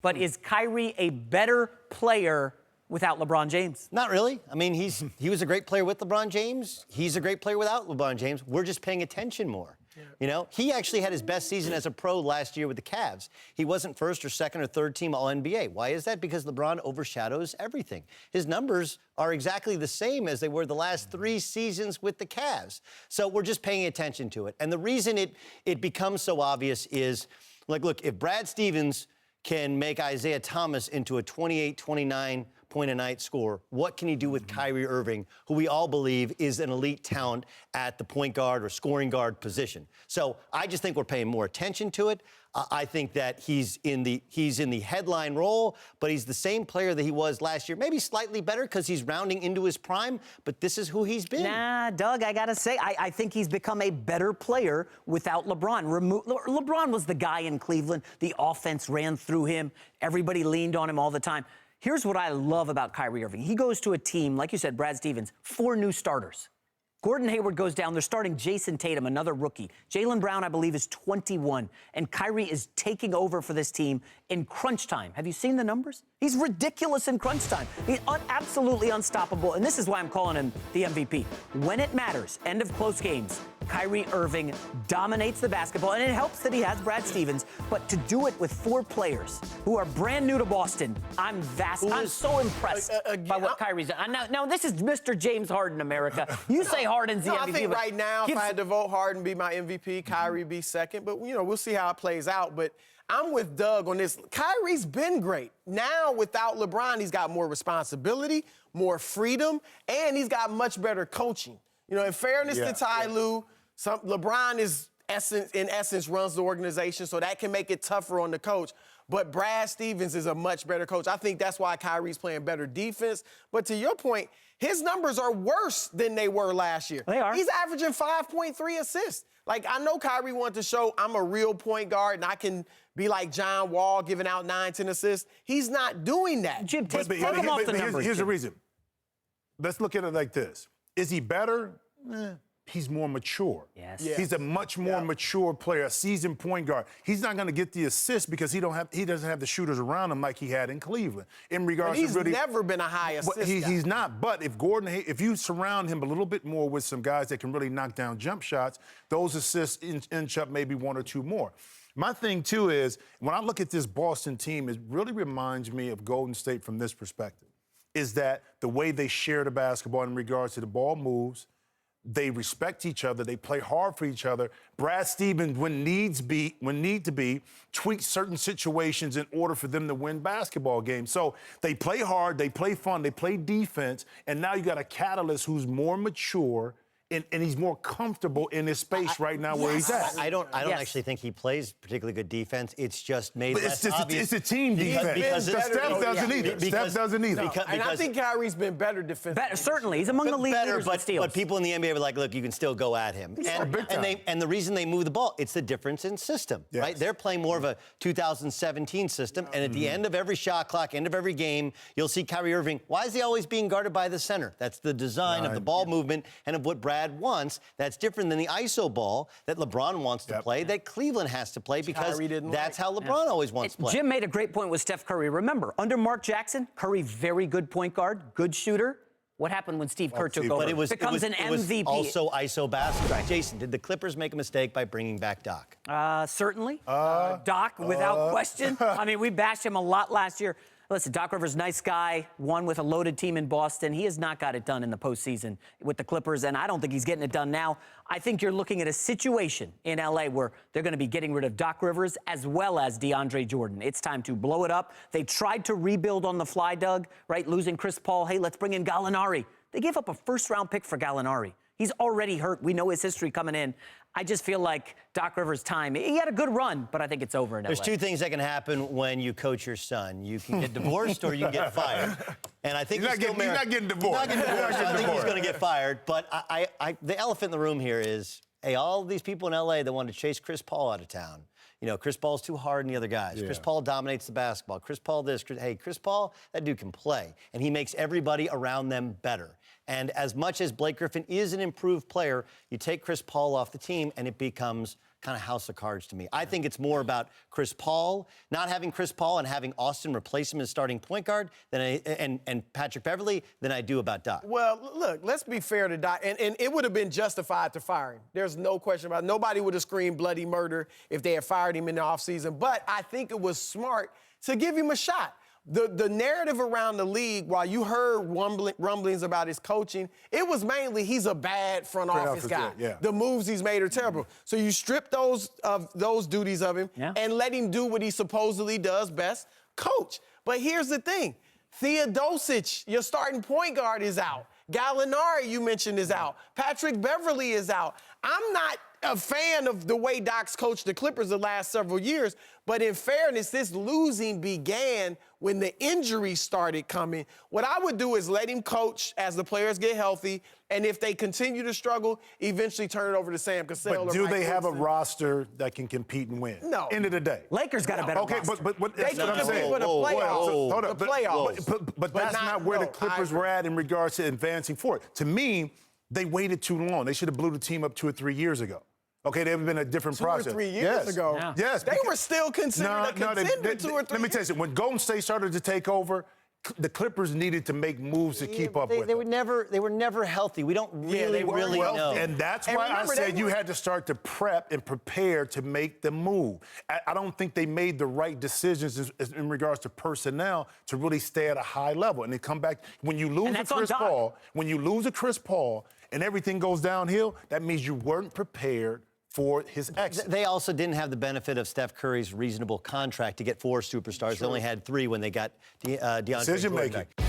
But is Kyrie a better player without LeBron James? Not really. I mean, he was a great player with LeBron James. He's a great player without LeBron James. We're just paying attention more. Yeah. You know, he actually had his best season as a pro last year with the Cavs. He wasn't first or second or third team All-NBA. Why is that? Because LeBron overshadows everything. His numbers are exactly the same as they were the last 3 seasons with the Cavs. So we're just paying attention to it. And the reason it becomes so obvious is, like, look, if Brad Stevens can make Isaiah Thomas into a 28, 29 point a night scorer, what can he do with Kyrie Irving, who we all believe is an elite talent at the point guard or scoring guard position? So I just think we're paying more attention to it. I think that he's in the headline role, but he's the same player that he was last year. Maybe slightly better because he's rounding into his prime, but this is who he's been. Nah, Doug, I got to say, I think he's become a better player without LeBron. LeBron was the guy in Cleveland. The offense ran through him. Everybody leaned on him all the time. Here's what I love about Kyrie Irving. He goes to a team, like you said, Brad Stevens, 4 new starters. Gordon Hayward goes down. They're starting Jason Tatum, another rookie. Jaylen Brown, I believe, is 21. And Kyrie is taking over for this team in crunch time. Have you seen the numbers? He's ridiculous in crunch time. He's absolutely unstoppable. And this is why I'm calling him the MVP. When it matters, end of close games, Kyrie Irving dominates the basketball. And it helps that he has Brad Stevens. But to do it with 4 players who are brand new to Boston, I'm so impressed by what Kyrie's done. Now, this is Mr. James Harden, America. You say Harden's the MVP. I think right now, if I had to vote, Harden be my MVP, Kyrie be second. But, you know, we'll see how it plays out. But I'm with Doug on this. Kyrie's been great. Now, without LeBron, he's got more responsibility, more freedom, and he's got much better coaching. You know, in fairness to Ty Lue, LeBron is, in essence, runs the organization, so that can make it tougher on the coach. But Brad Stevens is a much better coach. I think that's why Kyrie's playing better defense. But to your point, his numbers are worse than they were last year. They are. He's averaging 5.3 assists. Like, I know Kyrie wanted to show I'm a real point guard and I can be like John Wall giving out 9, 10 assists. He's not doing that. Jim, take him off the numbers. Here's the reason. Let's look at it like this. Is he better? He's more mature. Yes. He's a much more mature player, a seasoned point guard. He's not going to get the assist because he doesn't have the shooters around him like he had in Cleveland. In regards he's to really, never been a high assist guy. He's not. But if you surround him a little bit more with some guys that can really knock down jump shots, those assists inch up maybe 1 or 2 more. My thing, too, is when I look at this Boston team, it really reminds me of Golden State from this perspective, is that the way they share the basketball in regards to the ball moves, they respect each other. They play hard for each other. Brad Stevens, when need to be, tweaks certain situations in order for them to win basketball games. So they play hard, they play fun, they play defense, and now you got a catalyst who's more mature and he's more comfortable in his space right now where he's at. I don't actually think he plays particularly good defense. It's just made less obvious. It's a team defense. Because Steph doesn't either. Steph doesn't either. And I think Kyrie's been better defensively. Certainly. He's among the league leaders in steals. But people in the NBA were like, look, you can still go at him. And the reason they move the ball, it's the difference in system, right? They're playing more of a 2017 system, and at the end of every shot clock, end of every game, you'll see Kyrie Irving. Why is he always being guarded by the center? That's the design of the ball movement and of what Brad wants. That's different than the ISO ball that LeBron wants to play, that Cleveland has to play because that's how LeBron always wants to play. Jim made a great point with Steph Curry. Remember, under Mark Jackson, Curry, very good point guard, good shooter. What happened when Steve Kerr took over? But becomes an MVP. Also ISO basketball. Jason, did the Clippers make a mistake by bringing back Doc? Certainly. Doc, without question. I mean, we bashed him a lot last year. Listen, Doc Rivers, nice guy, won with a loaded team in Boston. He has not got it done in the postseason with the Clippers, and I don't think he's getting it done now. I think you're looking at a situation in L.A. where they're going to be getting rid of Doc Rivers as well as DeAndre Jordan. It's time to blow it up. They tried to rebuild on the fly, Doug, right? Losing Chris Paul. Hey, let's bring in Gallinari. They gave up a first-round pick for Gallinari. He's already hurt. We know his history coming in. I just feel like Doc Rivers' time, he had a good run, but I think it's over in LA. There's 2 things that can happen when you coach your son. You can get divorced or you can get fired. And I think he's not getting divorced. I think he's going to get fired. But the elephant in the room here is, hey, all these people in L.A. that want to chase Chris Paul out of town. You know, Chris Paul's too hard than the other guys. Chris Paul dominates the basketball. Chris Paul this. Chris Paul, that dude can play. And he makes everybody around them better. And as much as Blake Griffin is an improved player, you take Chris Paul off the team and it becomes kind of house of cards to me. I think it's more about Chris Paul, not having Chris Paul and having Austin replace him as starting point guard and Patrick Beverley than I do about Doc. Well, look, let's be fair to Doc, and it would have been justified to fire him. There's no question about it. Nobody would have screamed bloody murder if they had fired him in the offseason, but I think it was smart to give him a shot. The narrative around the league, while you heard rumblings about his coaching, it was mainly he's a bad front office guy. Yeah. The moves he's made are terrible. So you strip those duties of him and let him do what he supposedly does best, coach. But here's the thing. Theodosic, your starting point guard, is out. Gallinari, you mentioned, is out. Patrick Beverley is out. I'm not a fan of the way Doc's coached the Clippers the last several years, but in fairness, this losing began when the injuries started coming. What I would do is let him coach as the players get healthy, and if they continue to struggle, eventually turn it over to Sam Cassell. But do they have a roster that can compete and win? No. End of the day. Lakers got a better roster. But They that's can what I'm saying. compete with the playoffs. Hold up. The playoffs. But that's not where the Clippers were at in regards to advancing forward. To me, they waited too long. They should have blew the team up 2 or 3 years ago. Okay, they've been a different process. 2 or 3 years ago. Yeah. Yes. They were still considered a contender 2 or 3 Let me tell you something. When Golden State started to take over, the Clippers needed to make moves to keep up with They them. were never healthy. We don't really know. And that's And why I remember, said they you were- had to start to prep and prepare to make the move. I don't think they made the right decisions in regards to personnel to really stay at a high level. And they come back when you lose a Chris Paul, and everything goes downhill, that means you weren't prepared for his exit. They also didn't have the benefit of Steph Curry's reasonable contract to get 4 superstars. They only had 3 when they got DeAndre Decision Jordan making. back.